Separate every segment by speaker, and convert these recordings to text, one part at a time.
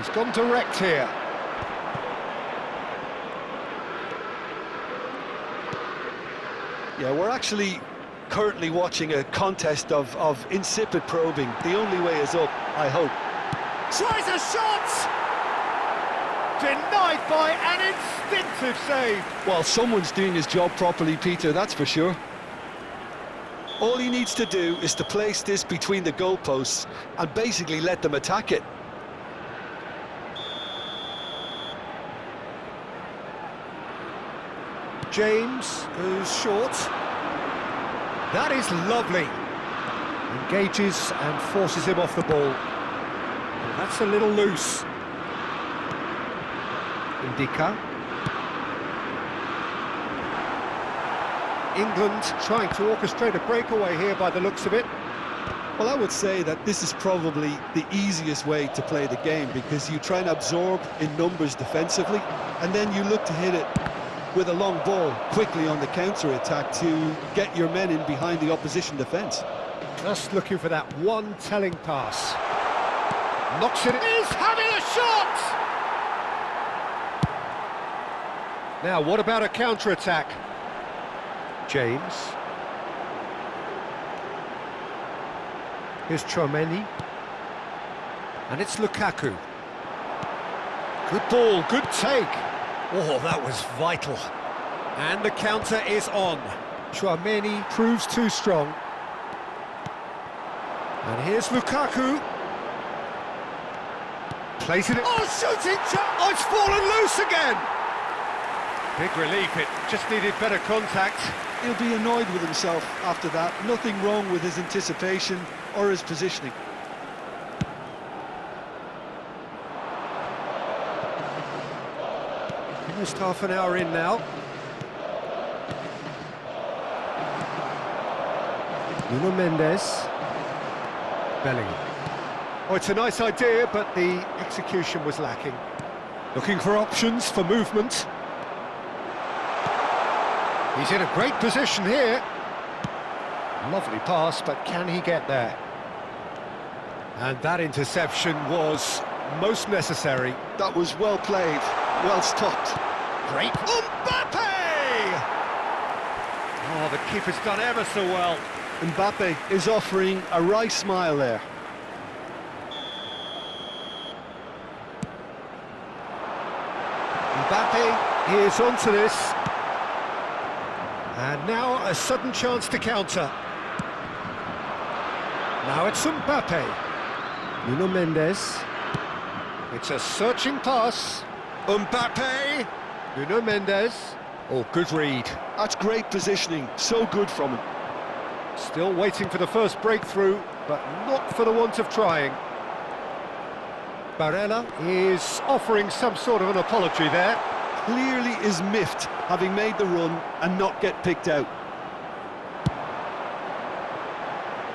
Speaker 1: He's gone direct here.
Speaker 2: Yeah, we're actually currently watching a contest of insipid probing. The only way is up, I hope.
Speaker 1: Tries a shot! Denied by an instinctive save.
Speaker 2: Well, someone's doing his job properly, Peter, that's for sure. All he needs to do is to place this between the goalposts and basically let them attack it.
Speaker 1: James goes short. That is lovely. Engages and forces him off the ball. And that's a little loose. Ndika. England trying to orchestrate a breakaway here by the looks of it.
Speaker 2: Well, I would say that this is probably the easiest way to play the game, because you try and absorb in numbers defensively, and then you look to hit it with a long ball quickly on the counter-attack to get your men in behind the opposition defence.
Speaker 1: Just looking for that one telling pass. Knocks it in. He's having a shot! Now, what about a counter-attack? James. Here's Tchouaméni. And it's Lukaku. Good ball, good take. Oh, that was vital. And the counter is on. Tchouaméni proves too strong. And here's Lukaku. Plays it in. Oh, shooting! Oh, it's fallen loose again! Big relief, it just needed better contact.
Speaker 2: He'll be annoyed with himself after that. Nothing wrong with his anticipation or his positioning.
Speaker 1: Almost half an hour in now. Nuno Mendes. Bellingham. Oh, it's a nice idea, but the execution was lacking. Looking for options for movement. He's in a great position here. Lovely pass, but can he get there? And that interception was most necessary.
Speaker 2: That was well played, well stopped.
Speaker 1: Great. Mbappe! Oh, the keeper's done ever so well.
Speaker 2: Mbappe is offering a wry smile there.
Speaker 1: Mbappe is onto this. And now a sudden chance to counter. Now it's Mbappe. Nuno Mendes. It's a searching pass. Mbappe. Nuno Mendes. Oh, good read.
Speaker 2: That's great positioning, so good from him.
Speaker 1: Still waiting for the first breakthrough, but not for the want of trying. Barella is offering some sort of an apology there.
Speaker 2: Clearly is miffed, having made the run and not get picked out.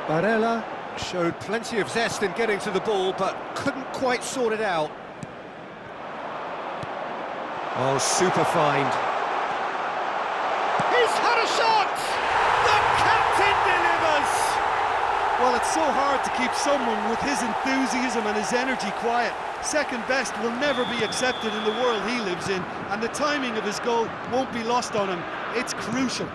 Speaker 1: Barella showed plenty of zest in getting to the ball, but couldn't quite sort it out. Oh, super find. He's had a shot! The captain delivers!
Speaker 2: Well, it's so hard to keep someone with his enthusiasm and his energy quiet. Second best will never be accepted in the world he lives in, and the timing of his goal won't be lost on him. It's crucial.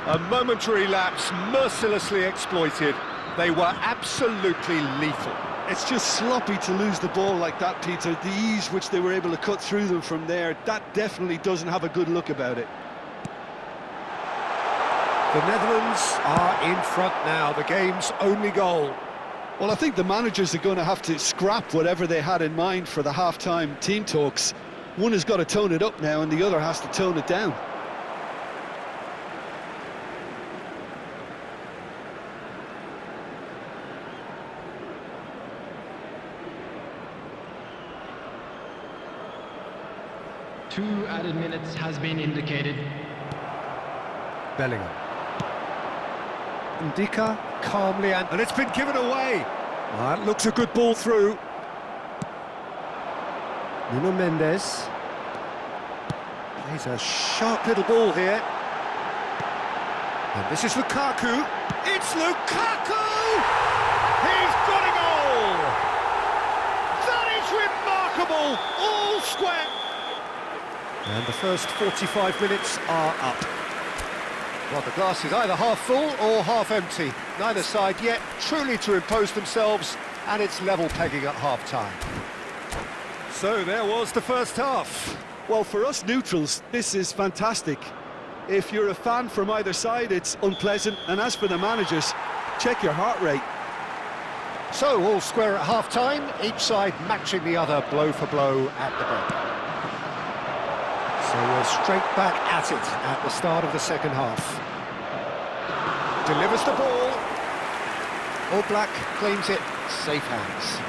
Speaker 1: A momentary lapse mercilessly exploited. They were absolutely lethal.
Speaker 2: It's just sloppy to lose the ball like that, Peter. The ease which they were able to cut through them from there, that definitely doesn't have a good look about it.
Speaker 1: The Netherlands are in front now, the game's only goal.
Speaker 2: Well, I think the managers are going to have to scrap whatever they had in mind for the half-time team talks. One has got to tone it up now and the other has to tone it down.
Speaker 3: Two added minutes has been indicated.
Speaker 1: Bellingham. Ndika calmly, and it's been given away. That looks a good ball through. Nuno Mendes. Plays a sharp little ball here. And this is Lukaku. It's Lukaku! He's got a goal! That is goal, all square. And the first 45 minutes are up. Well, the glass is either half full or half empty. Neither side yet truly to impose themselves, and it's level pegging at half-time. So there was the first half.
Speaker 2: Well, for us neutrals, this is fantastic. If you're a fan from either side, it's unpleasant. And as for the managers, check your heart rate.
Speaker 1: So, all square at half-time, each side matching the other blow for blow at the break. So we're straight back at it at the start of the second half. Delivers the ball. All Black claims it, safe hands.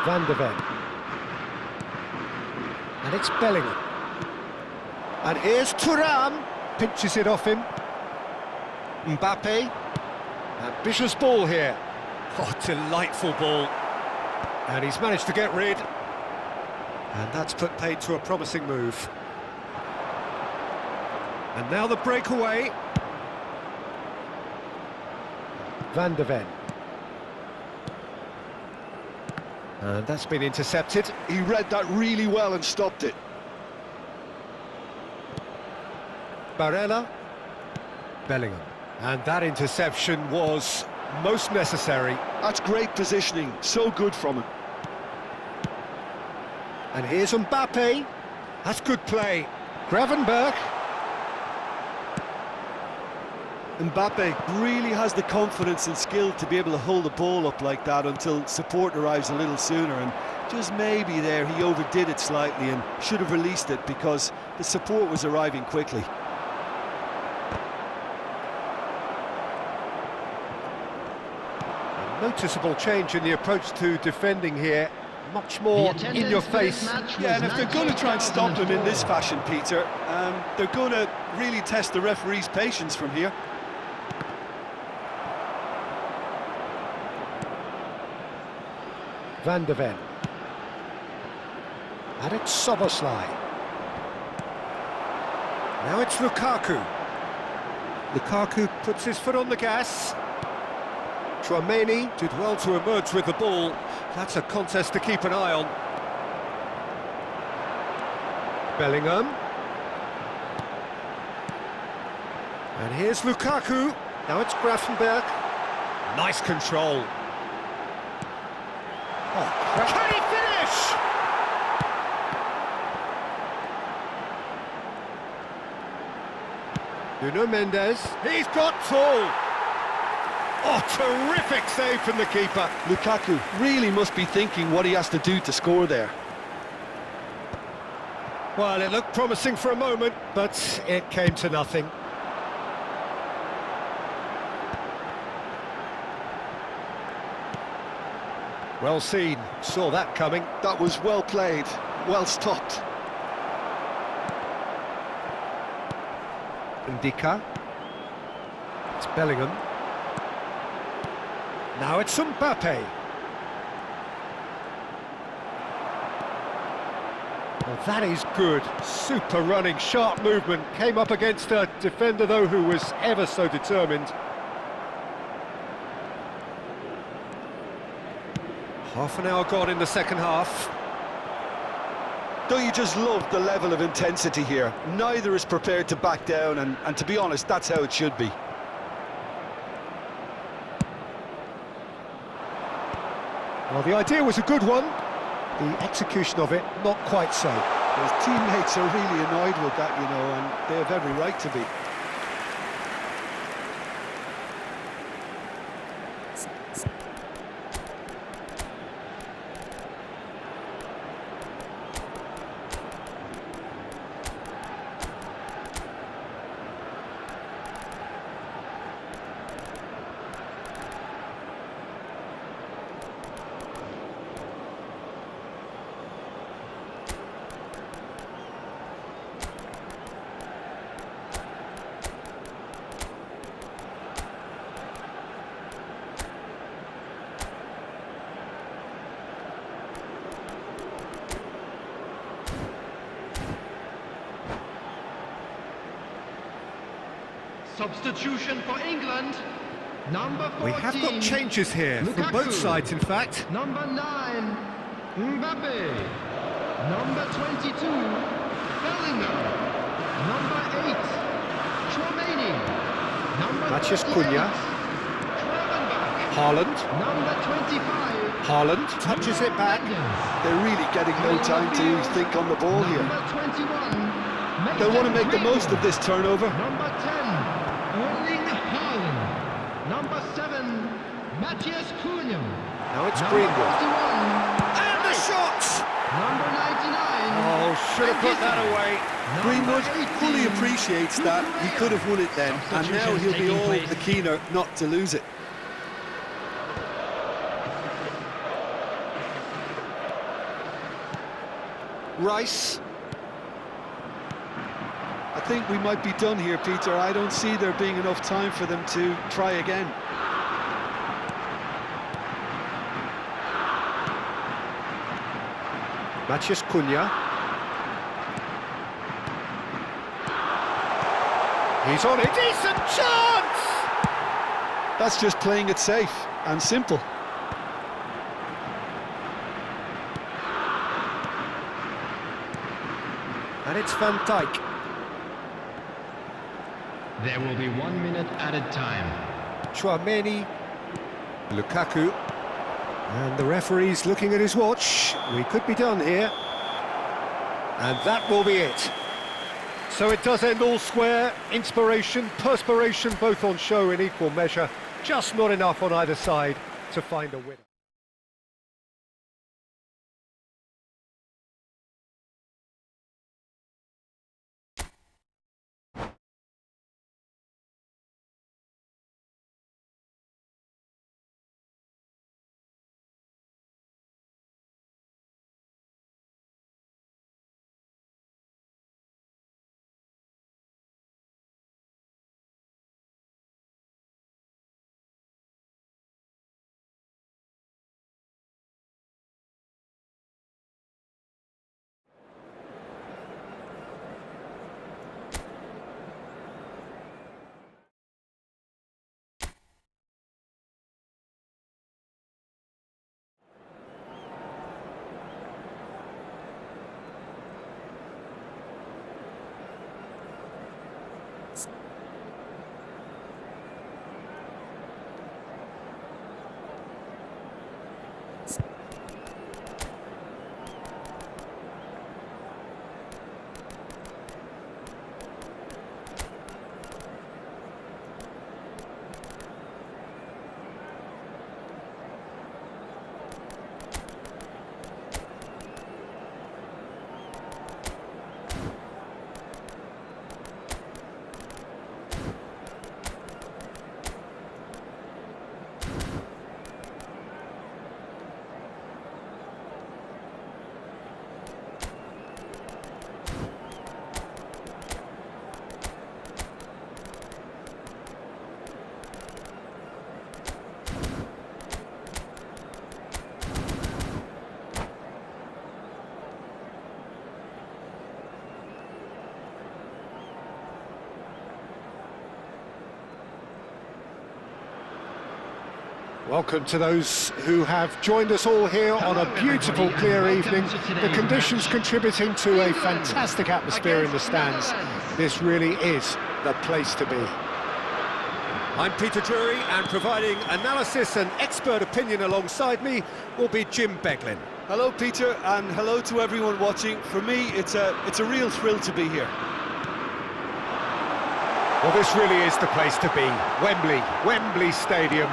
Speaker 1: Van de Ven. And it's Bellingham. And here's Thuram, pinches it off him. Mbappe. Ambitious ball here. Oh, delightful ball. And he's managed to get rid. And that's put paid to a promising move. And now the breakaway. Van de Ven. And that's been intercepted.
Speaker 2: He read that really well and stopped it.
Speaker 1: Barella. Bellingham. And that interception was most necessary.
Speaker 2: That's great positioning, so good from him.
Speaker 1: And here's Mbappe. That's good play. Gravenberch.
Speaker 2: Mbappe really has the confidence and skill to be able to hold the ball up like that until support arrives a little sooner, and just maybe there he overdid it slightly and should have released it because the support was arriving quickly.
Speaker 1: A noticeable change in the approach to defending here. Much more in your face.
Speaker 2: Yeah, and if they're going to try and stop him in this fashion, Peter, they're going to really test the referee's patience from here.
Speaker 1: Van de Ven. And it's Szoboszlai. Now it's Lukaku. Lukaku puts his foot on the gas. Tchouaméni did well to emerge with the ball. That's a contest to keep an eye on. Bellingham. And here's Lukaku. Now it's Gravenberch. Nice control. Oh, can he finish? Nuno Mendes. He's got tall. Oh, terrific save from the keeper.
Speaker 2: Lukaku really must be thinking what he has to do to score there.
Speaker 1: Well, it looked promising for a moment, but it came to nothing. Well seen, saw that coming.
Speaker 2: That was well played, well stopped.
Speaker 1: Ndika. It's Bellingham. Now it's Mbappe. Well, that is good. Super running, sharp movement. Came up against a defender, though, who was ever so determined. Half an hour gone in the second half.
Speaker 2: Don't you just love the level of intensity here? Neither is prepared to back down, and to be honest, that's how it should be.
Speaker 1: Well, the idea was a good one. The execution of it, not quite so.
Speaker 2: His teammates are really annoyed with that, you know, and they have every right to be.
Speaker 3: Substitution for England. Number 14.
Speaker 1: We have got changes here from
Speaker 3: Lukaku.
Speaker 1: both sides, in fact.
Speaker 3: Number 9, Mbappe. Number 22, Bellingham. Number 8, Chouameni. Number
Speaker 1: Matías
Speaker 3: 38,
Speaker 1: Cunha.
Speaker 3: Gravenberch.
Speaker 1: Haaland.
Speaker 3: Number 25,
Speaker 1: Haaland touches it back.
Speaker 3: Mendes.
Speaker 2: They're really getting no time to think on the ball here.
Speaker 3: Number 21,
Speaker 2: They'll want to make the
Speaker 3: Mason
Speaker 2: most of this turnover.
Speaker 3: Number 10, Erling Haaland. Number 7, Matías Cunha.
Speaker 1: Now it's
Speaker 3: Number
Speaker 1: Greenwood.
Speaker 3: 51,
Speaker 1: And the shot!
Speaker 3: Number 99.
Speaker 1: Oh, should have put that away.
Speaker 2: Greenwood
Speaker 3: Number
Speaker 2: fully
Speaker 3: 18,
Speaker 2: appreciates that. He could have won it then, and now he'll be all the keener not to lose it.
Speaker 1: Rice.
Speaker 2: I think we might be done here, Peter. I don't see there being enough time for them to try again.
Speaker 1: Matías Cunha. He's on it. Decent chance!
Speaker 2: That's just playing it safe and simple.
Speaker 1: And it's Van Dijk.
Speaker 3: There will be 1 minute added time.
Speaker 1: Chouameni. Lukaku. And the referee's looking at his watch. We could be done here. And that will be it. So it does end all square. Inspiration, perspiration, both on show in equal measure. Just not enough on either side to find a winner. Welcome to those who have joined us all here on a beautiful, clear evening. The conditions contributing to a fantastic atmosphere in the stands. This really is the place to be. I'm Peter Drury, and providing analysis and expert opinion alongside me will be Jim Beglin.
Speaker 2: Hello, Peter, and hello to everyone watching. For me, it's a real thrill to be here.
Speaker 1: Well, this really is the place to be. Wembley Stadium.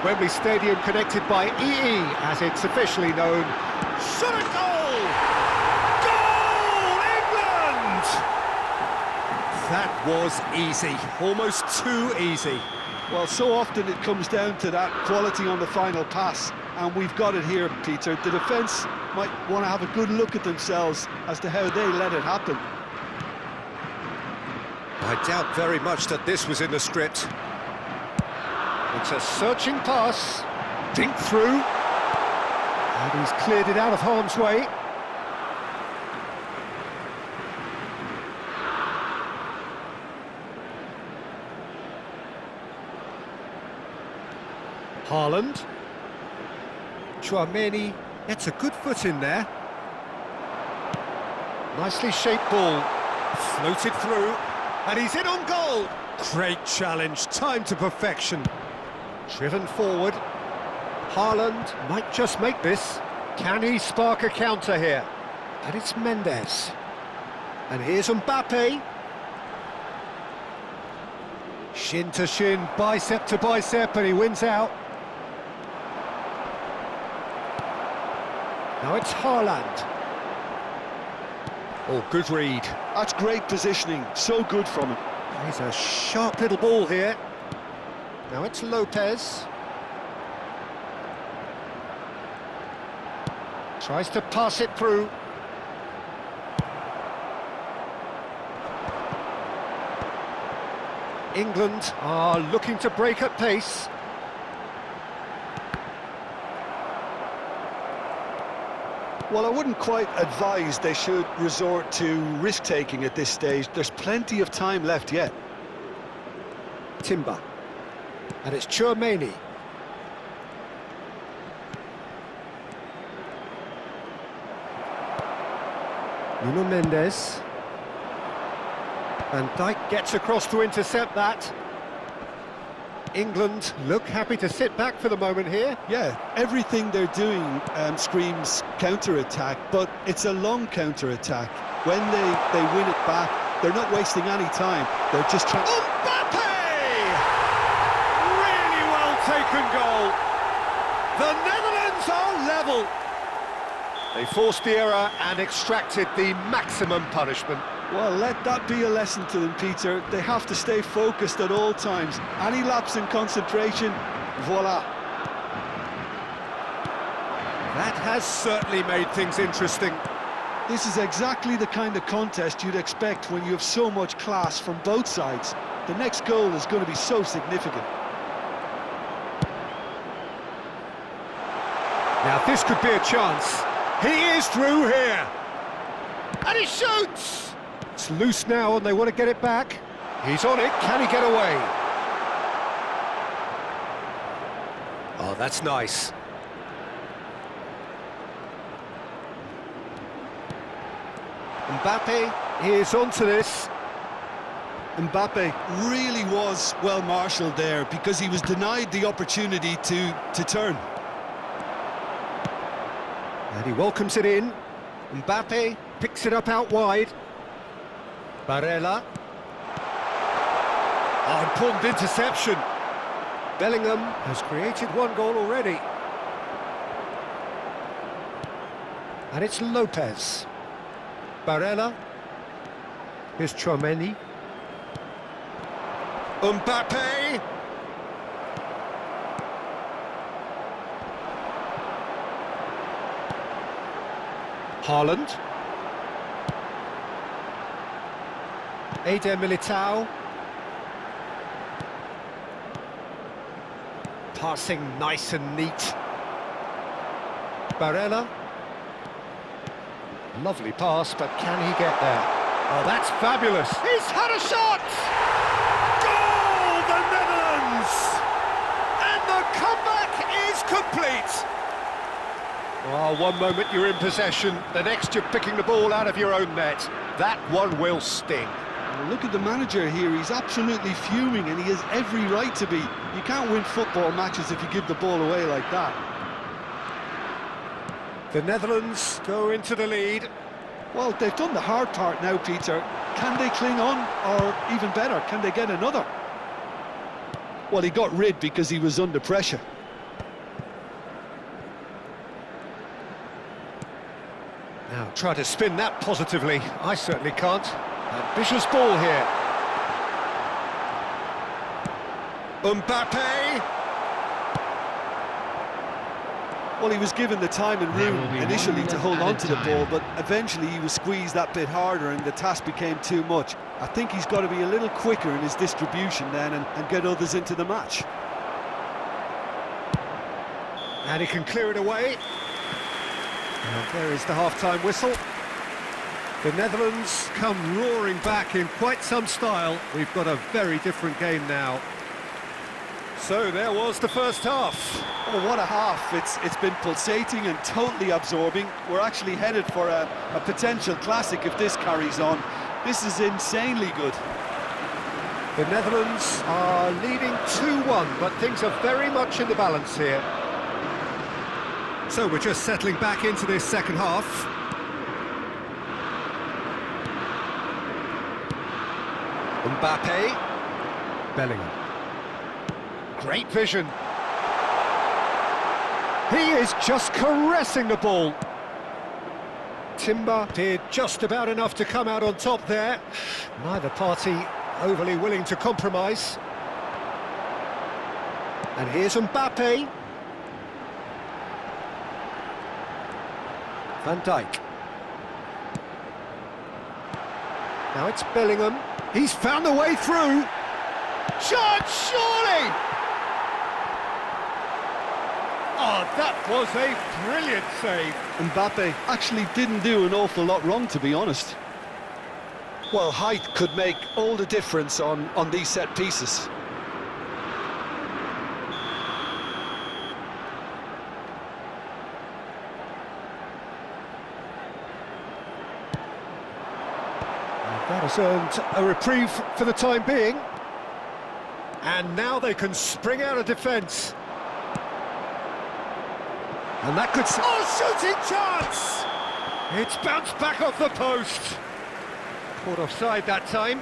Speaker 1: Wembley Stadium connected by EE, as it's officially known. Shot a goal! Goal, England! That was easy, almost too easy.
Speaker 2: Well, so often it comes down to that quality on the final pass, and we've got it here, Peter. The defence might want to have a good look at themselves as to how they let it happen.
Speaker 1: I doubt very much that this was in the script. It's a searching pass, dink through, and he's cleared it out of harm's way. Haaland. Tchouaméni gets a good foot in there. Nicely shaped ball. Floated through. And he's in on goal. Great challenge. Time to perfection. Driven forward. Haaland might just make this. Can he spark a counter here? And it's Mendes. And here's Mbappe. Shin to shin, bicep to bicep, and he wins out. Now it's Haaland. Oh, good read.
Speaker 2: That's great positioning, so good from him.
Speaker 1: He's a sharp little ball here. Now it's Lopez. Tries to pass it through. England are looking to break at pace.
Speaker 2: Well, I wouldn't quite advise they should resort to risk-taking at this stage. There's plenty of time left yet.
Speaker 1: Timber. And it's Tchouaméni. Nuno Mendes. Van Dijk gets across to intercept that. England look happy to sit back for the moment here.
Speaker 2: Yeah, everything they're doing screams counter-attack, but it's a long counter-attack. When they win it back, they're not wasting any time. They're just trying...
Speaker 1: Mbappe! Really well taken goal. The Netherlands are level. They forced the error and extracted the maximum punishment.
Speaker 2: Well, let that be a lesson to them, Peter. They have to stay focused at all times. Any lapse in concentration, voila.
Speaker 1: That has certainly made things interesting.
Speaker 2: This is exactly the kind of contest you'd expect when you have so much class from both sides. The next goal is going to be so significant.
Speaker 1: Now, this could be a chance. He is through here. And he shoots! It's loose now and they want to get it back. He's on it. Can he get away? Oh, that's nice. Mbappe is onto this.
Speaker 2: Mbappe really was well marshalled there because he was denied the opportunity to turn.
Speaker 1: And he welcomes it in. Mbappe picks it up out wide. Barella. Oh, important interception. Bellingham has created one goal already. And it's Lopez. Barella. Here's Tchouaméni. Mbappe! Haaland. Eder Militao. Passing nice and neat. Barella. Lovely pass, but can he get there? Oh, that's fabulous. He's had a shot! Goal, the Netherlands! And the comeback is complete. Oh, one moment you're in possession, the next you're picking the ball out of your own net. That one will sting.
Speaker 2: Well, look at the manager here, he's absolutely fuming and he has every right to be. You can't win football matches if you give the ball away like that.
Speaker 1: The Netherlands go into the lead.
Speaker 2: Well, they've done the hard part now, Peter. Can they cling on, or even better, can they get another? Well, he got rid because he was under pressure.
Speaker 1: Now, try to spin that positively. I certainly can't. Ambitious ball here. Mbappe!
Speaker 2: Well, he was given the time and room initially to hold on to the ball, but eventually he was squeezed that bit harder and the task became too much. I think he's got to be a little quicker in his distribution then and get others into the match.
Speaker 1: And he can clear it away. And there is the half-time whistle. The Netherlands come roaring back in quite some style. We've got a very different game now. So there was the first half.
Speaker 2: Oh, what a half. It's been pulsating and totally absorbing. We're actually headed for a potential classic if this carries on. This is insanely good.
Speaker 1: The Netherlands are leading 2-1, but things are very much in the balance here. So we're just settling back into this second half. Mbappe. Bellingham. Great vision. He is just caressing the ball. Timber did just about enough to come out on top there. Neither party overly willing to compromise. And here's Mbappe. Van Dijk. Now it's Bellingham. He's found a way through. Chance, surely! Oh, that was a brilliant save.
Speaker 2: Mbappe actually didn't do an awful lot wrong, to be honest. Well, height could make all the difference on these set pieces.
Speaker 1: That has earned a reprieve for the time being. And now they can spring out of defence. And that could... Oh, shooting chance! It's bounced back off the post. Caught offside that time.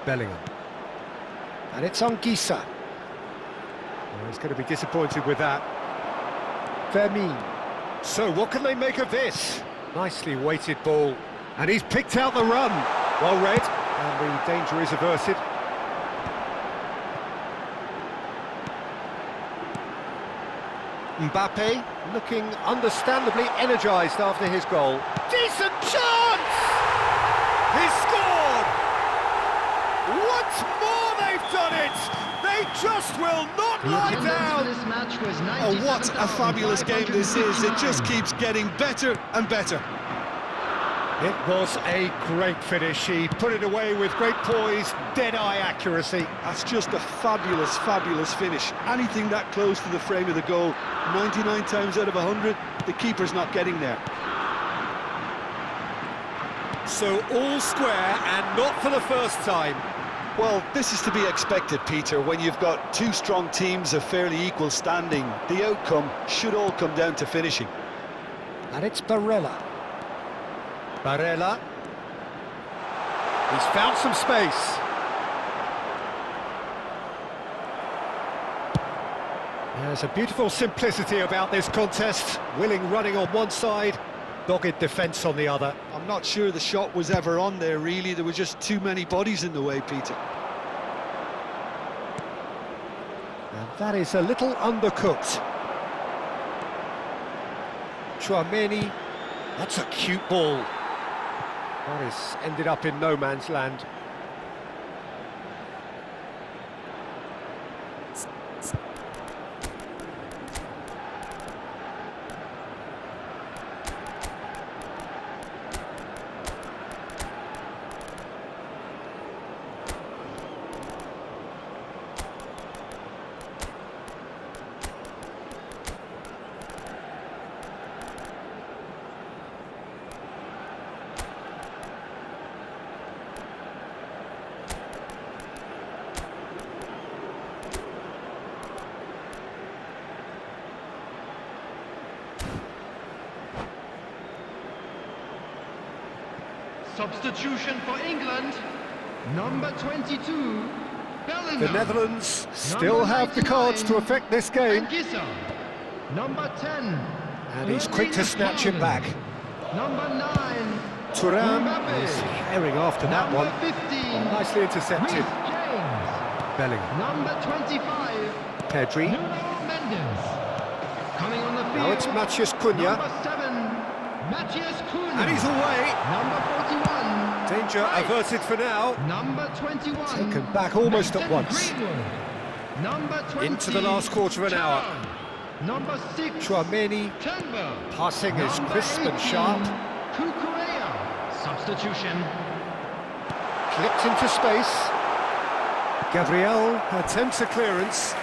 Speaker 1: Bellingham. And it's Anguissa. Oh, he's going to be disappointed with that. Vermin. So what can they make of this? Nicely weighted ball. And he's picked out the run. Well read. And the danger is averted. Mbappe looking understandably energised after his goal. Decent chance! He's scored! Once more they've done it! They just will not lie down!
Speaker 2: Oh, what a fabulous game this is. It just keeps getting better and better.
Speaker 1: It was a great finish. He put it away with great poise, dead-eye accuracy.
Speaker 2: That's just a fabulous, fabulous finish. Anything that close to the frame of the goal, 99 times out of 100, the keeper's not getting there.
Speaker 1: So all square, and not for the first time.
Speaker 2: Well, this is to be expected, Peter. When you've got two strong teams of fairly equal standing, the outcome should all come down to finishing.
Speaker 1: And it's Barella. Barella. He's found some space. There's a beautiful simplicity about this contest. Willing running on one side, dogged defence on the other.
Speaker 2: I'm not sure the shot was ever on there, really. There were just too many bodies in the way, Peter.
Speaker 1: And that is a little undercooked. Chouameni. That's a cute ball. That has ended up in no man's land.
Speaker 3: Substitution for England, number 22, Bellingham.
Speaker 1: The Netherlands still have the cards to affect this game.
Speaker 3: Anguissa, number 10.
Speaker 1: And he's quick to snatch him back.
Speaker 3: Number 9.
Speaker 1: Thuram
Speaker 3: Mbappe.
Speaker 1: is herring after that
Speaker 3: Number
Speaker 1: one.
Speaker 3: 15.
Speaker 1: Nicely intercepted.
Speaker 3: Reece James.
Speaker 1: Bellingham.
Speaker 3: Number 25.
Speaker 1: Pedri.
Speaker 3: Nuno Mendes. Coming on the field.
Speaker 1: Now it's Matheus Cunha.
Speaker 3: Number 7. Matheus Cunha.
Speaker 1: And he's away.
Speaker 3: Number 41.
Speaker 1: Danger
Speaker 3: Right.
Speaker 1: averted for now.
Speaker 3: Number 21.
Speaker 1: Taken back almost at
Speaker 3: Mason
Speaker 1: once.
Speaker 3: Greenwood. Number 20.
Speaker 1: Into the last quarter of an hour.
Speaker 3: Number 6.
Speaker 1: Chouameni,
Speaker 3: Turnbull.
Speaker 1: passing is
Speaker 3: Number
Speaker 1: crisp and
Speaker 3: 18,
Speaker 1: sharp.
Speaker 3: Cucurella. Substitution.
Speaker 1: Flicked into space. Gabriel attempts a clearance.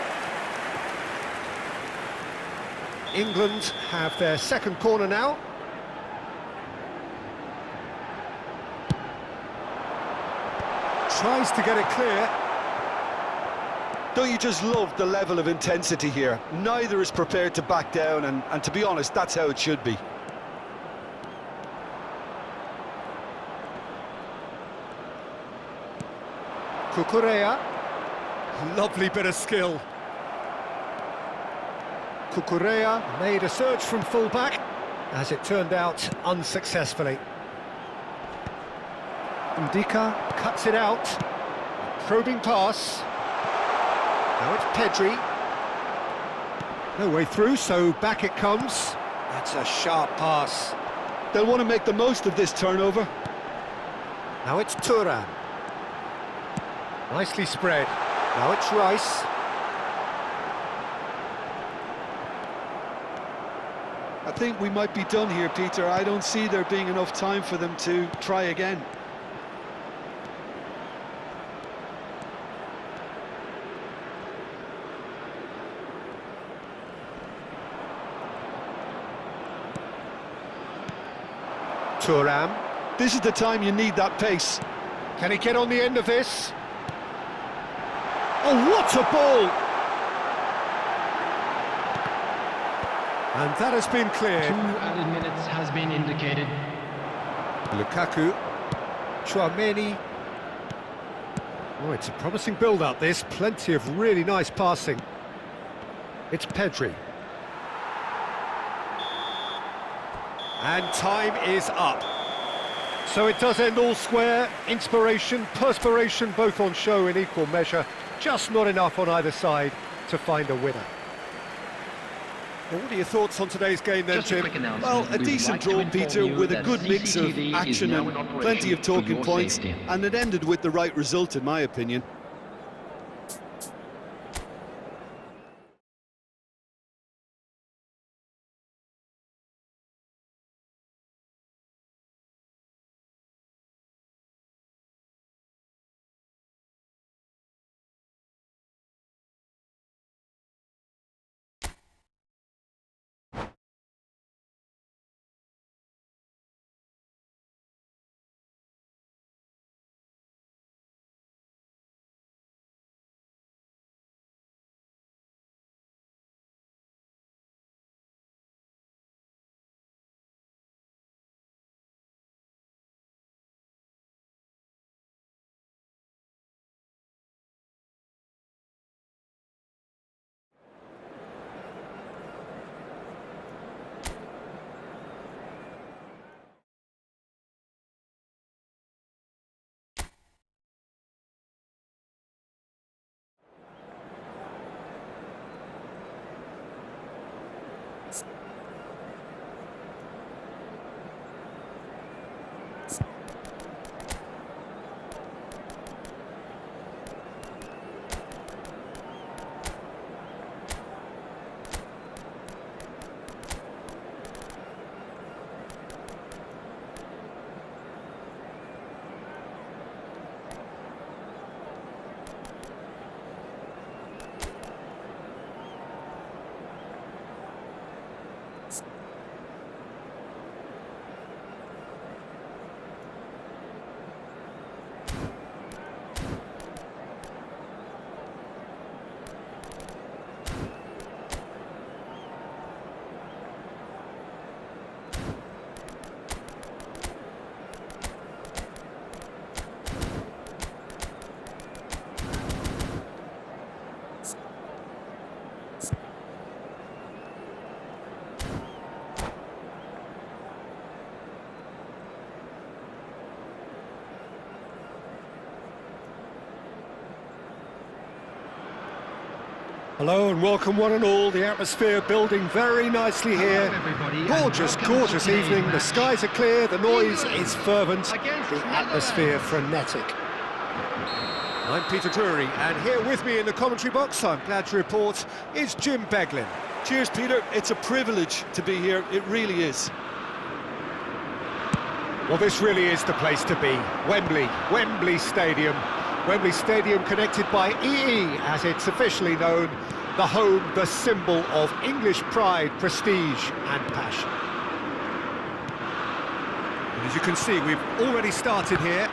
Speaker 1: England have their second corner now. Tries to get it clear.
Speaker 2: Don't you just love the level of intensity here? Neither is prepared to back down, and to be honest, that's how it should be.
Speaker 1: Cucurella. Lovely bit of skill. Cucurella made a search from full-back, as it turned out unsuccessfully. Ndika cuts it out. Probing pass. Now it's Pedri. No way through, so back it comes. That's a sharp pass.
Speaker 2: They'll want to make the most of this turnover.
Speaker 1: Now it's Thuram. Nicely spread. Now it's Rice.
Speaker 2: I think we might be done here, Peter. I don't see there being enough time for them to try again.
Speaker 1: Thuram.
Speaker 2: This is the time you need that pace.
Speaker 1: Can he get on the end of this? Oh, what a ball! And that has been
Speaker 3: 2
Speaker 1: cleared.
Speaker 3: added minutes has been indicated.
Speaker 1: Lukaku. Chouameni. Oh, it's a promising build-up, this. Plenty of really nice passing. It's Pedri. And time is up. So it does end all square. Inspiration, perspiration, both on show in equal measure. Just not enough on either side to find a winner. Well, what are your thoughts on today's game then,
Speaker 4: Just a
Speaker 1: Jim?
Speaker 4: quick announcement.
Speaker 2: Well, a
Speaker 4: We would
Speaker 2: decent
Speaker 4: like to
Speaker 2: draw,
Speaker 4: inform
Speaker 2: Peter,
Speaker 4: you
Speaker 2: with a
Speaker 4: that
Speaker 2: good mix of
Speaker 4: CCTV is
Speaker 2: action
Speaker 4: now
Speaker 2: and
Speaker 4: in operation
Speaker 2: plenty of
Speaker 4: for
Speaker 2: talking
Speaker 4: your
Speaker 2: points,
Speaker 4: safety.
Speaker 2: and it ended with the right result, in my opinion.
Speaker 1: Hello and welcome one and all. The atmosphere building very nicely here.
Speaker 3: everybody, and
Speaker 1: Gorgeous,
Speaker 3: welcome to
Speaker 1: gorgeous
Speaker 3: today's
Speaker 1: evening. The
Speaker 3: match.
Speaker 1: skies are clear, the noise is fervent,
Speaker 3: Against
Speaker 1: the atmosphere frenetic. I'm Peter Drury, and here with me in the commentary box, I'm glad to report, is Jim Beglin.
Speaker 2: Cheers, Peter. It's a privilege to be here. It really is.
Speaker 1: Well, this really is the place to be. Wembley Stadium. Wembley Stadium connected by EE, as it's officially known, the home, the symbol of English pride, prestige and passion. And as you can see, we've already started here.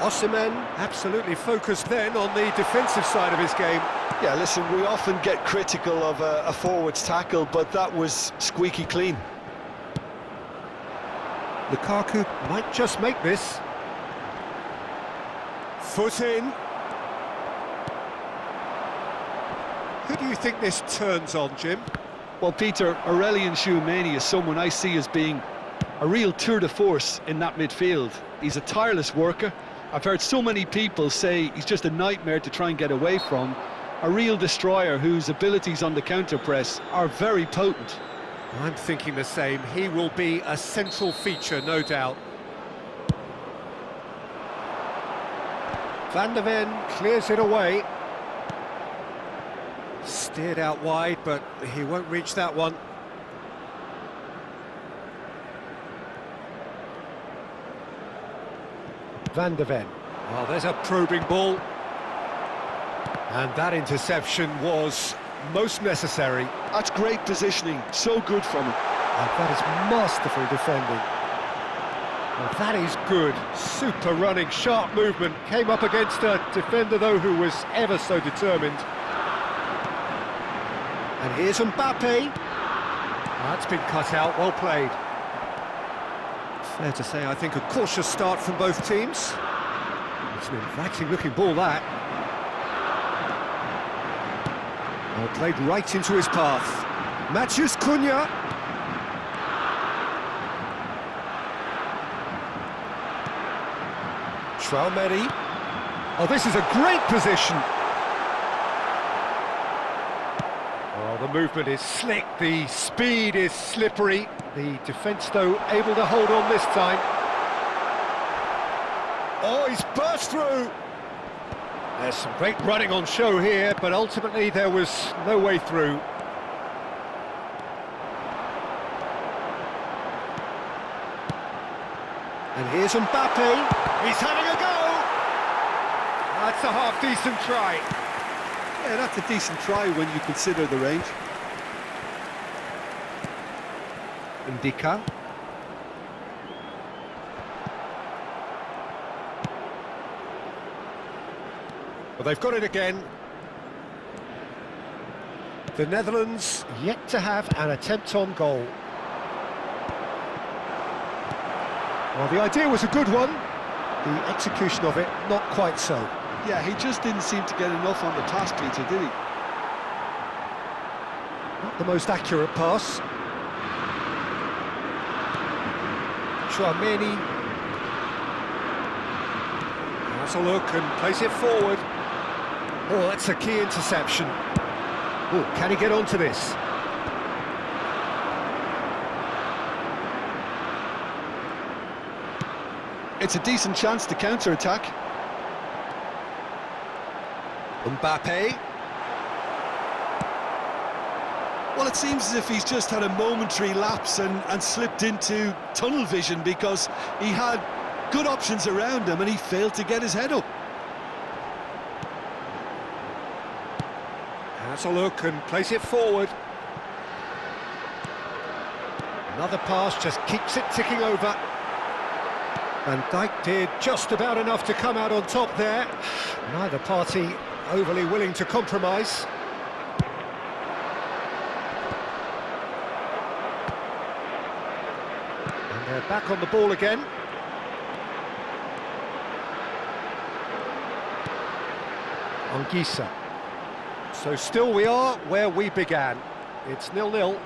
Speaker 1: Osimhen absolutely focused then on the defensive side of his game.
Speaker 2: Yeah, listen, we often get critical of a forward's tackle, but that was squeaky clean.
Speaker 1: Lukaku might just make this. Foot in. Who do you think this turns on, Jim?
Speaker 2: Well, Peter, Aurelien Tchouameni is someone I see as being a real tour de force in that midfield. He's a tireless worker. I've heard so many people say he's just a nightmare to try and get away from. A real destroyer whose abilities on the counter-press are very potent.
Speaker 1: I'm thinking the same. He will be a central feature, no doubt. Van de Ven clears it away. Steered out wide, but he won't reach that one. Van de Ven. Well, there's a probing ball. And that interception was most necessary.
Speaker 2: That's great positioning, so good from him.
Speaker 1: And that is masterful defending. Well, that is good. Super running, sharp movement. Came up against a defender, though, who was ever so determined. And here's Mbappe. That's been cut out, well played. Fair to say, I think, a cautious start from both teams. It's an inviting-looking ball, that. Well, played right into his path. Matheus Cunha. Tchouameni. Oh, this is a great position. Oh, the movement is slick, the speed is slippery. The defence, though, able to hold on this time. Oh, he's burst through. There's some great running on show here, but ultimately there was no way through. And here's Mbappe. He's having a go. That's a half-decent try.
Speaker 2: Yeah, that's a decent try when you consider the range.
Speaker 1: Ndicka. Well, they've got it again. The Netherlands yet to have an attempt on goal. Well, the idea was a good one. The execution of it, not quite so.
Speaker 2: Yeah, he just didn't seem to get enough on the pass, Peter, did he?
Speaker 1: Not the most accurate pass. Tchouameni. Has a look and plays it forward. Oh, that's a key interception. Oh, can he get onto this?
Speaker 2: It's a decent chance to counter-attack.
Speaker 1: Mbappe.
Speaker 2: Well, it seems as if he's just had a momentary lapse and slipped into tunnel vision because he had good options around him and he failed to get his head up.
Speaker 1: Has a look and plays it forward. Another pass just keeps it ticking over. Van Dijk did just about enough to come out on top there. Neither party overly willing to compromise. And they're back on the ball again. Anguissa. So still we are where we began. It's 0-0.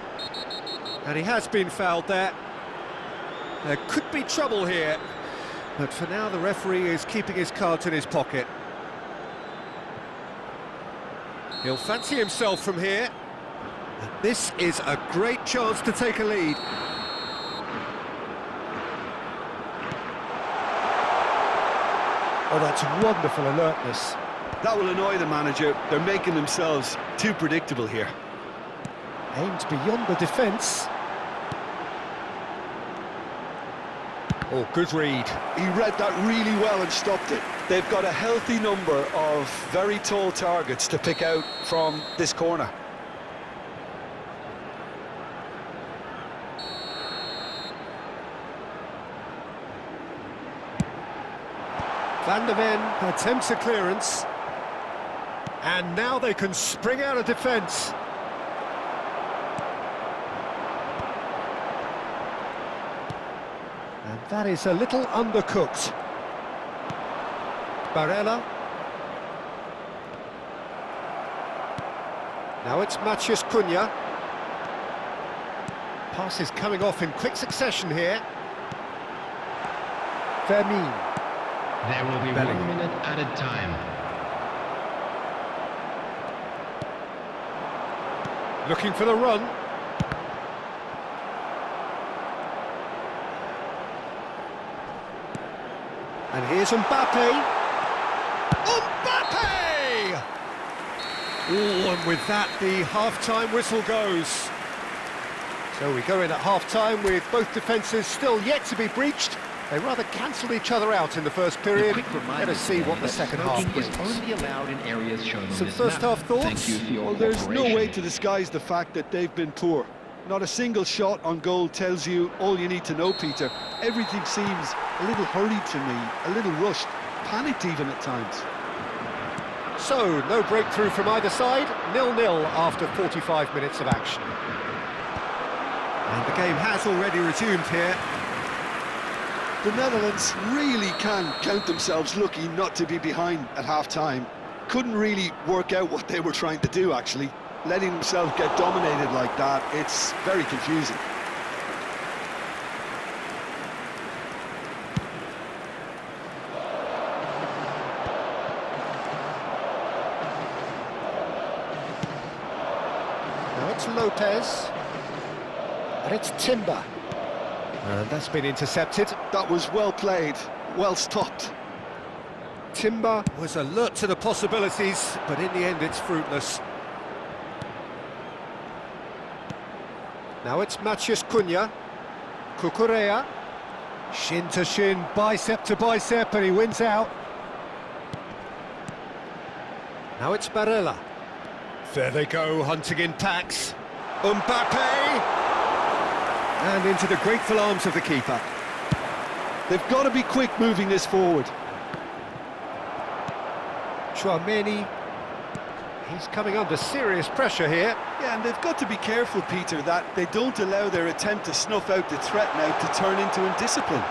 Speaker 1: And he has been fouled there. There could be trouble here. But for now, the referee is keeping his cards in his pocket. He'll fancy himself from here. And this is a great chance to take a lead. Oh, that's wonderful alertness.
Speaker 2: That will annoy the manager. They're making themselves too predictable here.
Speaker 1: Aimed beyond the defence. Oh, good read.
Speaker 2: He read that really well and stopped it. They've got a healthy number of very tall targets to pick out from this corner.
Speaker 1: Van der Ven attempts a clearance. And now they can spring out of defence. And that is a little undercooked. Barella. Now it's Matheus Cunha. Pass is coming off in quick succession here. Fermin.
Speaker 3: There will be
Speaker 1: Bellingham.
Speaker 3: 1 minute added time.
Speaker 1: Looking for the run. And here's Mbappe. Mbappe! Oh, and with that, the half-time whistle goes. So we go in at half-time with both defences still yet to be breached. They rather cancelled each other out in the first period. Let us see what the second half brings.
Speaker 3: Is only allowed in areas shown on
Speaker 1: Some
Speaker 3: this
Speaker 1: first
Speaker 3: map.
Speaker 1: half thoughts?
Speaker 3: Thank you for your
Speaker 2: Well, there's no
Speaker 3: cooperation.
Speaker 2: way to disguise the fact that they've been poor. Not a single shot on goal tells you all you need to know, Peter. Everything seems a little hurried to me, a little rushed, panicked even at times.
Speaker 1: So, no breakthrough from either side, 0-0 after 45 minutes of action. And the game has already resumed here.
Speaker 2: The Netherlands really can count themselves lucky not to be behind at half-time. Couldn't really work out what they were trying to do, actually. Letting themselves get dominated like that, it's very confusing.
Speaker 1: Now it's Lopez. And it's Timber. And that's been intercepted.
Speaker 2: That was well played, well stopped.
Speaker 1: Timber was alert to the possibilities, but in the end it's fruitless. Now it's Matheus Cunha. Cucurella. Shin to shin, bicep to bicep, and he wins out. Now it's Barella. There they go, hunting in packs. Mbappe! And into the grateful arms of the keeper.
Speaker 2: They've got to be quick moving this forward.
Speaker 1: Tchouaméni. He's coming under serious pressure here.
Speaker 2: Yeah, and they've got to be careful, Peter, that they don't allow their attempt to snuff out the threat now to turn into indiscipline.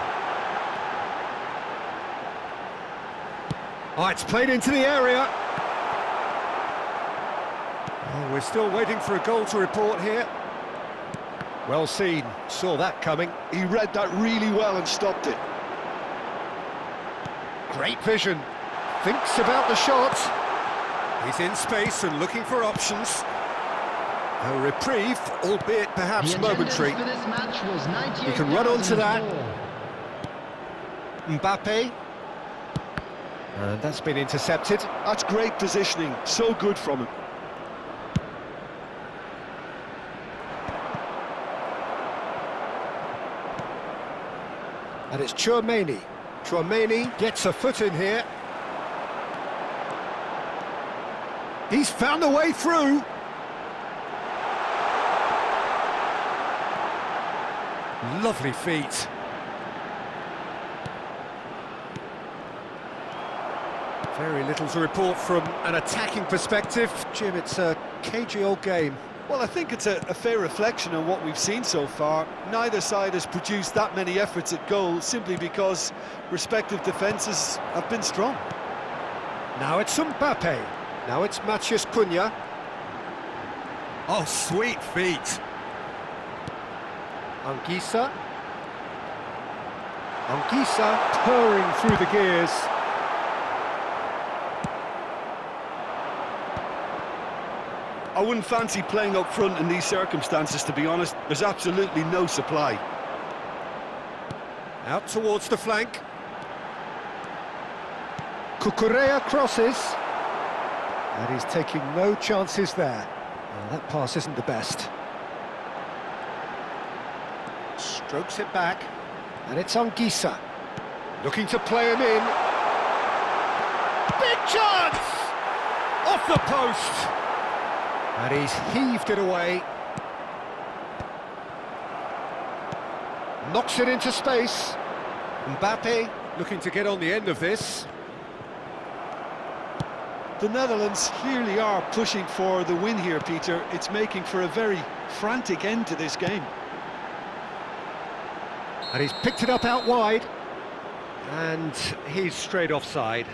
Speaker 1: Oh, it's played into the area. Oh, we're still waiting for a goal to report here. Well seen, saw that coming.
Speaker 2: He read that really well and stopped it.
Speaker 1: Great vision, thinks about the shot. He's in space and looking for options. A reprieve, albeit perhaps
Speaker 3: The attendance
Speaker 1: momentary.
Speaker 3: for this match was
Speaker 1: He can run onto that.
Speaker 3: 98,004.
Speaker 1: Mbappe. And that's been intercepted.
Speaker 2: That's great positioning, so good from him.
Speaker 1: And it's Tchouaméni. Tchouaméni gets a foot in here. He's found a way through. Lovely feet. Very little to report from an attacking perspective. Jim, it's a cagey old game.
Speaker 2: Well, I think it's a fair reflection on what we've seen so far. Neither side has produced that many efforts at goal simply because respective defences have been strong.
Speaker 1: Now it's Mbappe. Now it's Matheus Cunha. Oh, sweet feet. Anguissa. Anguissa purring through the gears.
Speaker 2: I wouldn't fancy playing up front in these circumstances, to be honest. There's absolutely no supply.
Speaker 1: Out towards the flank. Cucurella crosses. And he's taking no chances there. Well, that pass isn't the best. Strokes it back. And it's Anguissa. Looking to play him in. Big chance! Off the post! And he's heaved it away. Knocks it into space. Mbappe looking to get on the end of this.
Speaker 2: The Netherlands clearly are pushing for the win here, Peter. It's making for a very frantic end to this game.
Speaker 1: And he's picked it up out wide. And he's straight offside.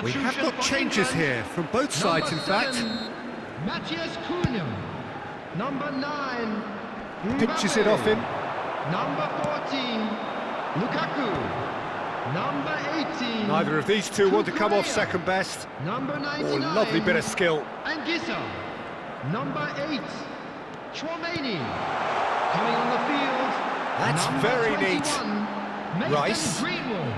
Speaker 1: We have got changes here from both sides, in fact.
Speaker 3: Matthias Cunha. Number 9.
Speaker 1: Pinches it off him.
Speaker 3: Number 14. Lukaku. Number 18.
Speaker 1: Neither of these two want to come off
Speaker 3: Cucurella.
Speaker 1: second best.
Speaker 3: Number 99.
Speaker 1: Oh, lovely bit of skill.
Speaker 3: Anguissa. Number 8. Chouameni. Coming on the field.
Speaker 1: That's
Speaker 3: Number
Speaker 1: very
Speaker 3: 21,
Speaker 1: neat.
Speaker 3: Mason
Speaker 1: Rice.
Speaker 3: Greenwood.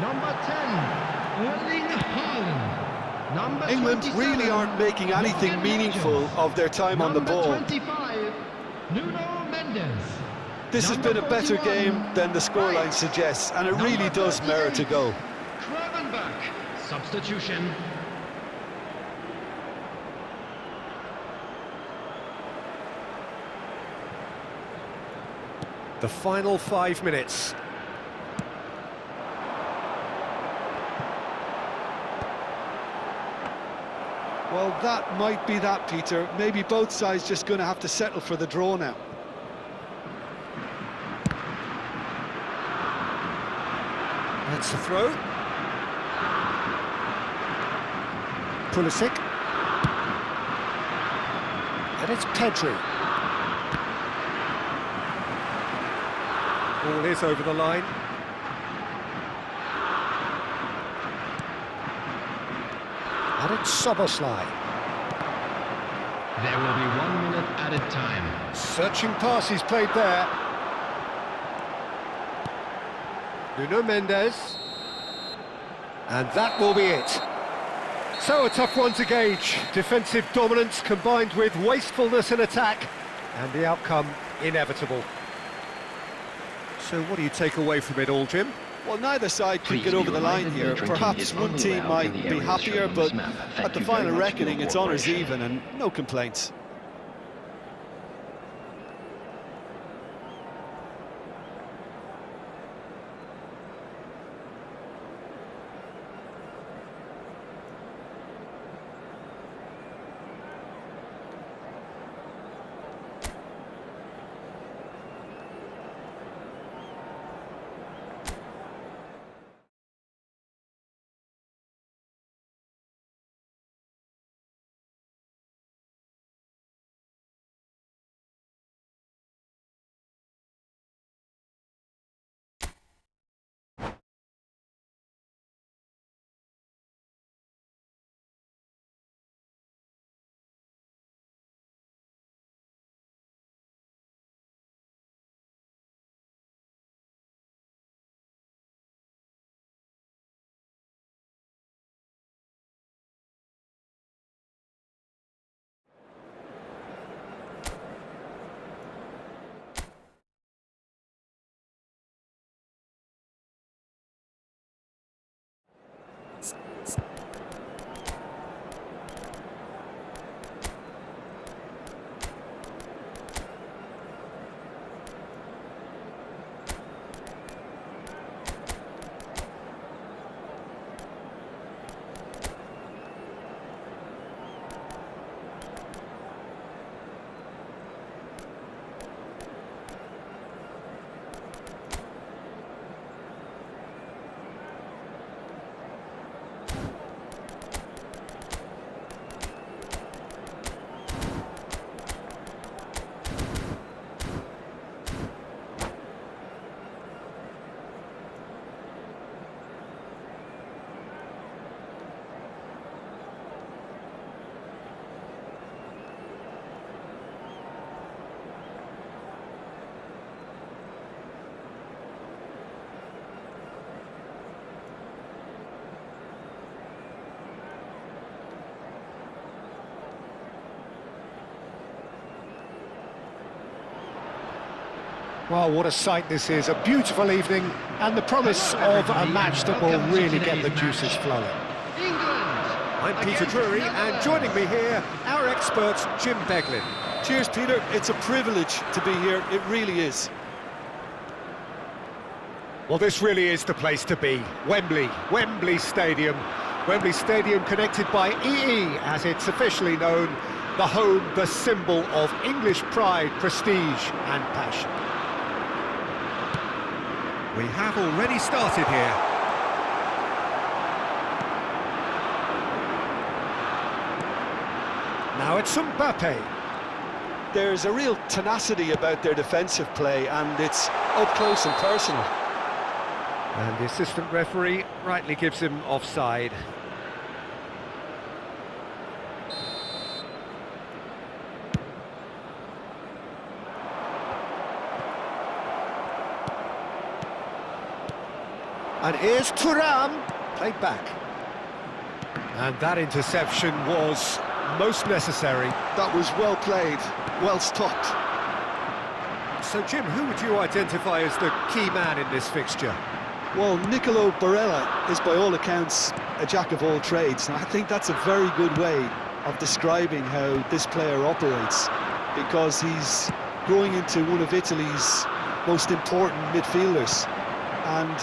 Speaker 3: Number 10. Erling Haaland. Number
Speaker 2: England
Speaker 3: 27,
Speaker 2: really aren't making anything
Speaker 3: Morgan
Speaker 2: meaningful
Speaker 3: Rogers.
Speaker 2: of their time on the
Speaker 3: Number
Speaker 2: ball.
Speaker 3: 25, Nuno Mendes.
Speaker 2: This has
Speaker 3: Number
Speaker 2: been a better
Speaker 3: 41,
Speaker 2: game than the scoreline
Speaker 3: Rice.
Speaker 2: suggests, and it really
Speaker 3: Number
Speaker 2: does merit a
Speaker 3: 38,
Speaker 2: go.
Speaker 3: Gravenberch. Substitution.
Speaker 1: The final 5 minutes.
Speaker 2: Well, that might be that, Peter. Maybe both sides just going to have to settle for the draw now.
Speaker 1: That's the throw. Pulisic. And it's Pedri. Ball is over the line. And it's Szoboszlai.
Speaker 3: There will be 1 minute added time.
Speaker 1: Searching pass he's played there. Nuno Mendes. And that will be it. So a tough one to gauge. Defensive dominance combined with wastefulness in attack. And the outcome inevitable. So what do you take away from it all, Jim?
Speaker 2: Well, neither side could
Speaker 4: Please
Speaker 2: get
Speaker 4: be
Speaker 2: over the line
Speaker 4: reminded
Speaker 2: here.
Speaker 4: that drinking
Speaker 2: Perhaps
Speaker 4: is
Speaker 2: one
Speaker 4: only
Speaker 2: team
Speaker 4: allowed
Speaker 2: might
Speaker 4: in the
Speaker 2: be
Speaker 4: areas
Speaker 2: happier,
Speaker 4: shown on
Speaker 2: but
Speaker 4: this map. Thank
Speaker 2: at the
Speaker 4: you very
Speaker 2: final
Speaker 4: much for
Speaker 2: reckoning,
Speaker 4: your
Speaker 2: it's honours
Speaker 4: cooperation.
Speaker 2: even and no complaints.
Speaker 1: Well, what a sight this is. A beautiful evening and the promise of a match that will really get the juices flowing. I'm Peter Drury, and joining me here, our expert, Jim Beglin.
Speaker 2: Cheers, Peter. It's a privilege to be here. It really is.
Speaker 1: Well, this really is the place to be. Wembley Stadium. Wembley Stadium connected by EE, as it's officially known, the home, the symbol of English pride, prestige and passion. We have already started here. Now it's Mbappe.
Speaker 2: There's a real tenacity about their defensive play, and it's up close and personal.
Speaker 1: And the assistant referee rightly gives him offside. And here's Thuram, played back. And that interception was most necessary.
Speaker 2: That was well played, well stopped.
Speaker 1: So, Jim, who would you identify as the key man in this fixture?
Speaker 2: Well, Nicolo Barella is by all accounts a jack of all trades, and I think that's a very good way of describing how this player operates, because he's growing into one of Italy's most important midfielders, and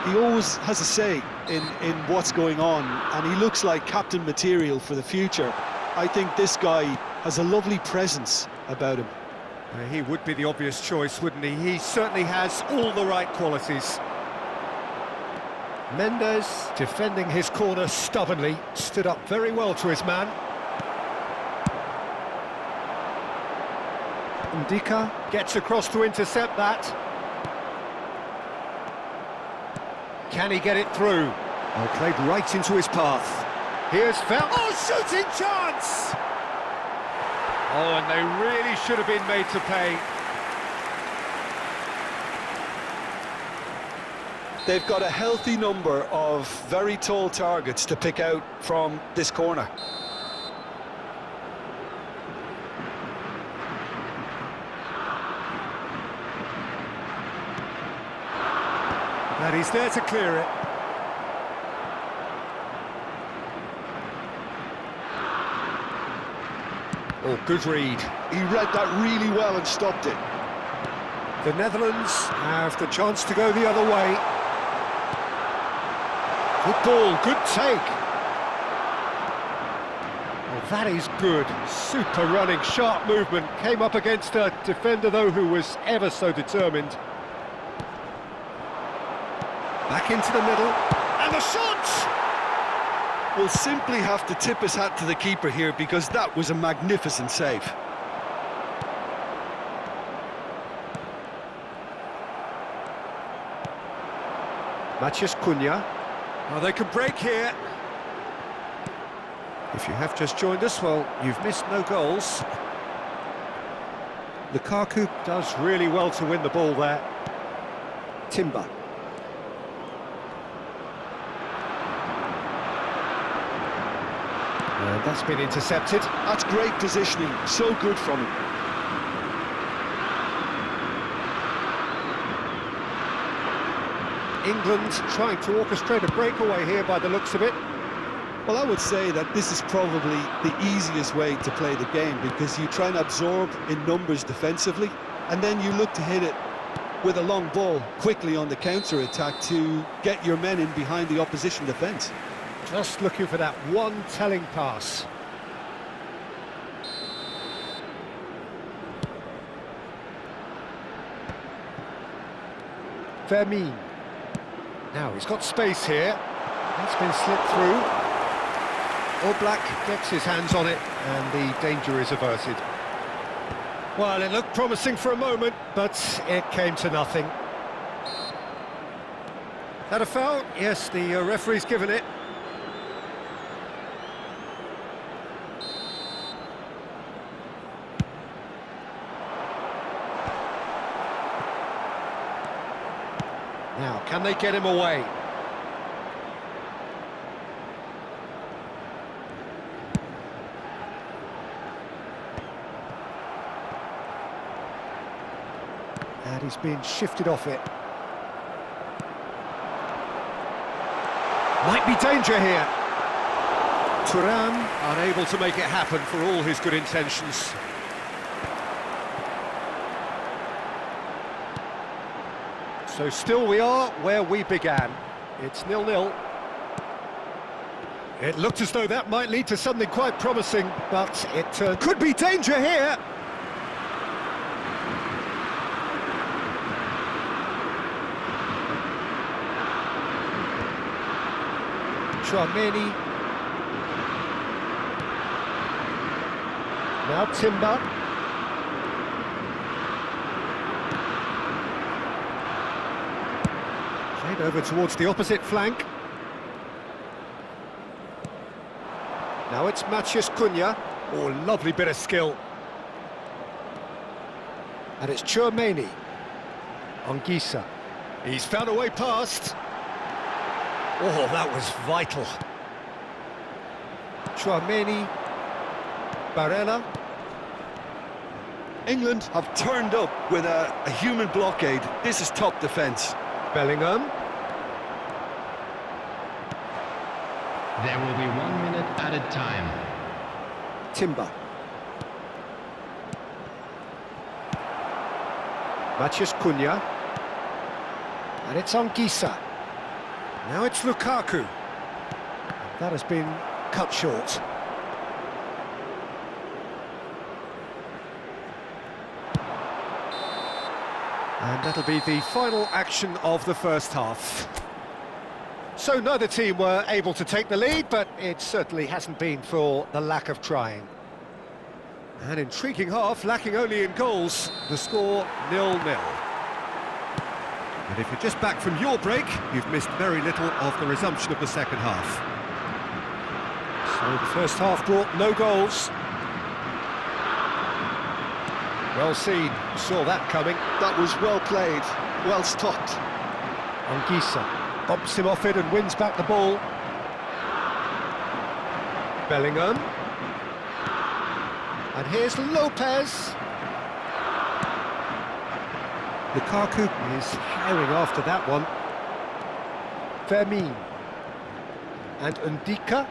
Speaker 2: he always has a say in what's going on, and he looks like captain material for the future. I think this guy has a lovely presence about him.
Speaker 1: He would be the obvious choice, wouldn't he? He certainly has all the right qualities. Mendes, defending his corner stubbornly, stood up very well to his man. Ndika gets across to intercept that. Can he get it through? Oh, played right into his path. Here's Fel. Oh, shooting chance! Oh, and they really should have been made to pay.
Speaker 2: They've got a healthy number of very tall targets to pick out from this corner.
Speaker 1: And he's there to clear it. Oh, good read.
Speaker 2: He read that really well and stopped it.
Speaker 1: The Netherlands have the chance to go the other way. Good ball, good take. Oh, that is good. Super running, sharp movement. Came up against a defender, though, who was ever so determined. Back into the middle. And the shot!
Speaker 2: We'll simply have to tip his hat to the keeper here, because that was a magnificent save.
Speaker 1: Matheus Cunha. Oh, they can break here. If you have just joined us, well, you've missed no goals. Lukaku does really well to win the ball there. Timber. And that's been intercepted.
Speaker 2: That's great positioning, so good from him.
Speaker 1: England trying to orchestrate a breakaway here by the looks of it.
Speaker 2: Well, I would say that this is probably the easiest way to play the game, because you try and absorb in numbers defensively, and then you look to hit it with a long ball quickly on the counter-attack to get your men in behind the opposition defence.
Speaker 1: Just looking for that one telling pass. Vermin. Now he's got space here. That's been slipped through. Oblak gets his hands on it, and the danger is averted. Well, it looked promising for a moment, but it came to nothing. That a foul? Yes, the referee's given it. Now, can they get him away? And he's been shifted off it. Might be danger here. Thuram unable to make it happen for all his good intentions. So still we are where we began. It's 0-0. It looked as though that might lead to something quite promising, but it could be danger here. Chouameni. Now Timber. Played over towards the opposite flank. Now it's Matheus Cunha. Oh, lovely bit of skill. And it's Chouameni. Anguissa. He's found a way past. Oh, that was vital. Chouameni. Barella.
Speaker 2: England have turned up with a human blockade. This is top defence.
Speaker 1: Bellingham.
Speaker 3: There will be 1 minute added time.
Speaker 1: Timber. Matheus Cunha. And it's Anguissa. Now it's Lukaku. That has been cut short. And that'll be the final action of the first half. So neither team were able to take the lead, but it certainly hasn't been for the lack of trying. An intriguing half, lacking only in goals. The score 0-0. And if you're just back from your break, you've missed very little of the resumption of the second half. So the first half brought no goals. Well seen, saw that coming.
Speaker 2: That was well played, well stopped.
Speaker 1: Anguissa bumps him off it and wins back the ball. Bellingham. And here's Lopez. Lukaku is herring after that one. Fermin. And Ndika.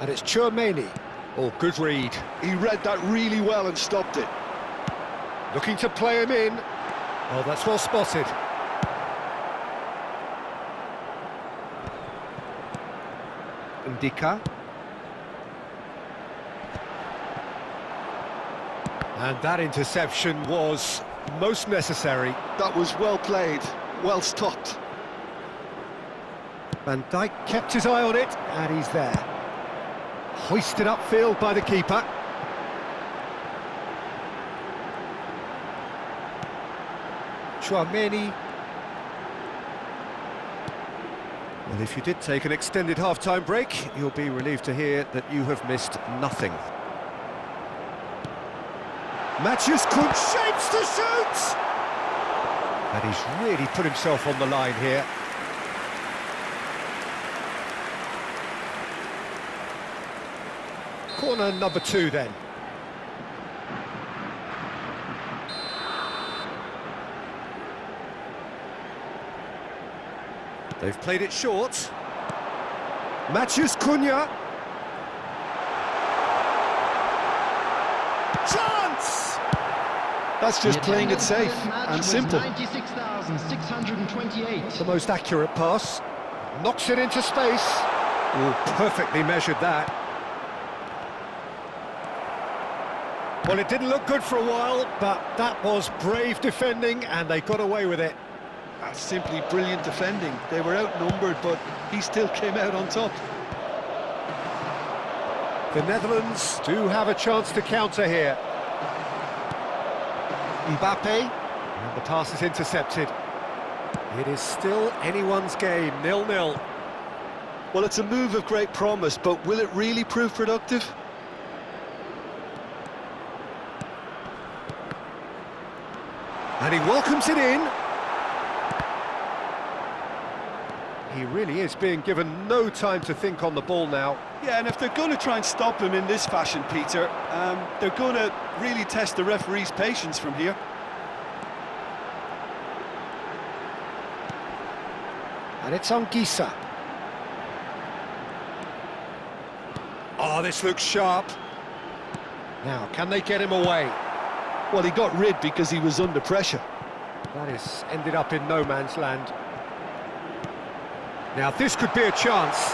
Speaker 1: And it's Chouameni. Oh, good read.
Speaker 2: He read that really well and stopped it.
Speaker 1: Looking to play him in. Oh, that's well spotted. Ndika. And that interception was most necessary.
Speaker 2: That was well played, well stopped.
Speaker 1: Van Dijk kept his eye on it, and he's there. Hoisted upfield by the keeper. Chouameni. Well, if you did take an extended half-time break, you'll be relieved to hear that you have missed nothing. Matheus Cunha shapes to shoot! And he's really put himself on the line here. Corner number 2 then. They've played it short. Matheus Cunha. Chance!
Speaker 2: That's just playing it safe and simple.
Speaker 3: 96,628.
Speaker 1: The most accurate pass. Knocks it into space. Oh, perfectly measured that. Well, it didn't look good for a while, but that was brave defending, and they got away with it.
Speaker 2: That's simply brilliant defending. They were outnumbered, but he still came out on top.
Speaker 1: The Netherlands do have a chance to counter here. Mbappe, and the pass is intercepted. It is still anyone's game, 0-0.
Speaker 2: Well, it's a move of great promise, but will it really prove productive?
Speaker 1: And he welcomes it in. He really is being given no time to think on the ball now.
Speaker 2: Yeah, and if they're going to try and stop him in this fashion, Peter, they're going to really test the referee's patience from here.
Speaker 1: And it's Anguissa. Oh, this looks sharp. Now, can they get him away?
Speaker 2: Well, he got rid because he was under pressure.
Speaker 1: That is ended up in no man's land. Now, this could be a chance.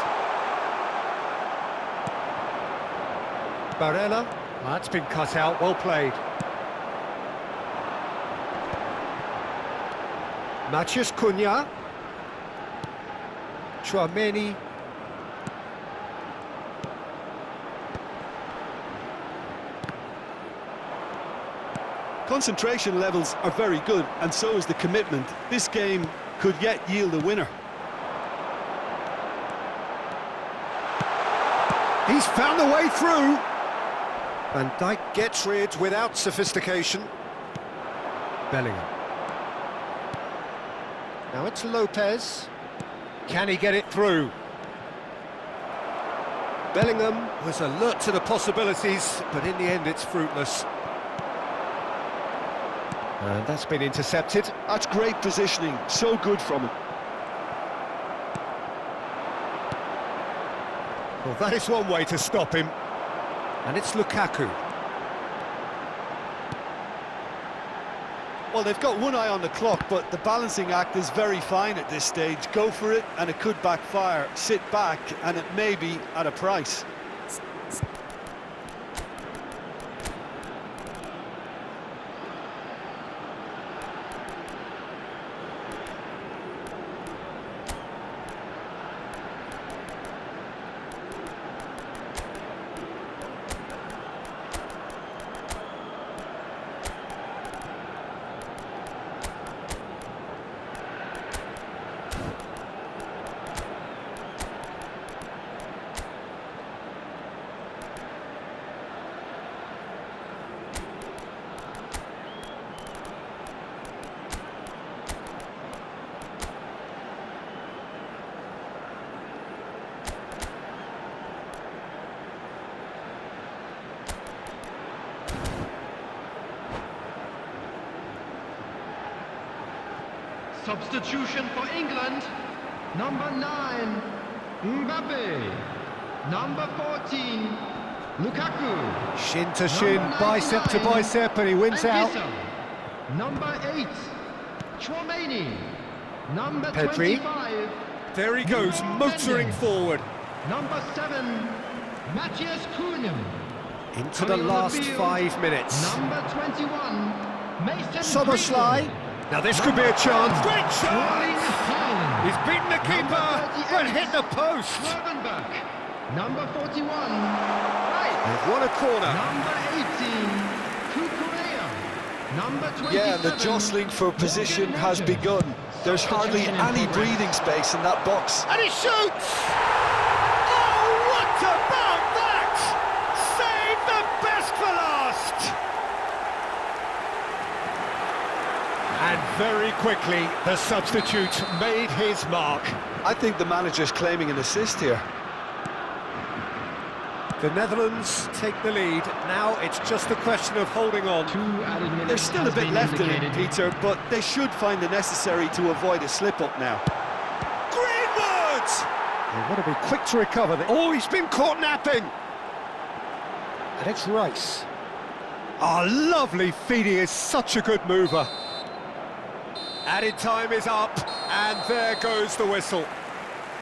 Speaker 1: Barella. Well, that's been cut out. Well played. Matheus Cunha. Tchouaméni.
Speaker 2: Concentration levels are very good, and so is the commitment. This game could yet yield a winner.
Speaker 1: He's found a way through. Van Dijk gets rid without sophistication. Bellingham. Now it's Lopez. Can he get it through? Bellingham was alert to the possibilities, but in the end it's fruitless. And that's been intercepted.
Speaker 2: That's great positioning, so good from him.
Speaker 1: Well, that is one way to stop him. And it's Lukaku.
Speaker 2: Well, they've got one eye on the clock, but the balancing act is very fine at this stage. Go for it, and it could backfire. Sit back, and it may be at a price.
Speaker 3: Substitution for England. Number 9, Mbappe. Number 14, Lukaku.
Speaker 1: Shin to shin,
Speaker 3: Number
Speaker 1: bicep to
Speaker 3: 99,
Speaker 1: bicep, and he wins out.
Speaker 3: Anguissa. Number 8, Tchouaméni. Number
Speaker 1: Pedri.
Speaker 3: 25,
Speaker 1: There he goes, motoring
Speaker 3: Mendes.
Speaker 1: forward.
Speaker 3: Number 7, Matheus Cunha.
Speaker 1: Into the
Speaker 3: Coming on
Speaker 1: last
Speaker 3: field,
Speaker 1: 5 minutes.
Speaker 3: Number 21, Mason
Speaker 1: Soboslai.
Speaker 3: Greenwood.
Speaker 1: Now this could be a chance. Great
Speaker 3: Erling
Speaker 1: chance!
Speaker 3: Haaland.
Speaker 1: He's beaten the keeper, but hit the post.
Speaker 3: Gravenberch. Number 41, right.
Speaker 1: They've won a corner.
Speaker 3: Number 18, Cucurella. Number 27,
Speaker 2: Yeah, the jostling for position
Speaker 3: Morgan
Speaker 2: has
Speaker 3: Rogers.
Speaker 2: begun. There's hardly
Speaker 3: Substitution in
Speaker 2: any
Speaker 3: progress.
Speaker 2: breathing space in that box.
Speaker 1: And he shoots! Oh, what about that? Save the best for last! And very quickly, the substitute made his mark.
Speaker 2: I think the manager's claiming an assist here.
Speaker 1: The Netherlands take the lead. Now it's just a question of holding on.
Speaker 3: 2 added minutes
Speaker 2: There's still a
Speaker 3: has
Speaker 2: bit
Speaker 3: been
Speaker 2: left in it,
Speaker 3: indicated.
Speaker 2: Peter, but they should find the necessary to avoid a slip-up now.
Speaker 1: Greenwood! They want to be quick to recover. Oh, he's been caught napping! And it's Rice. Oh, lovely feed. He is such a good mover. Added time is up, and there goes the whistle.